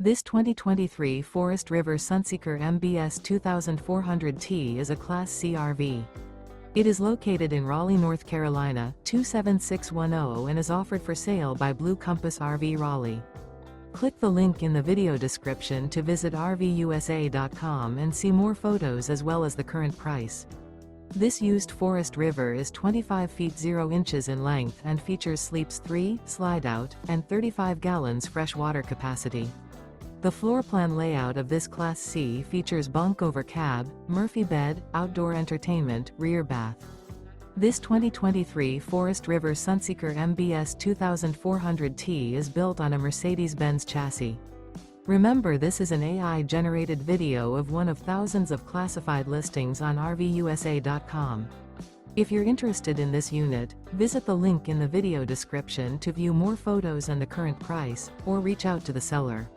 This 2023 Forest River Sunseeker MBS 2400T is a Class C RV. It is located in Raleigh, North Carolina, 27610 and is offered for sale by Blue Compass RV Raleigh. Click the link in the video description to visit RVUSA.com and see more photos as well as the current price. This used Forest River is 25 feet 0 inches in length and features sleeps 3, Slideout, and 35 gallons fresh water capacity. The floor plan layout of this Class C features bunk over cab, Murphy bed, outdoor entertainment, rear bath. This 2023 Forest River Sunseeker MBS 2400T is built on a Mercedes-Benz chassis. Remember, this is an AI-generated video of one of thousands of classified listings on RVUSA.com. If you're interested in this unit, visit the link in the video description to view more photos and the current price, or reach out to the seller.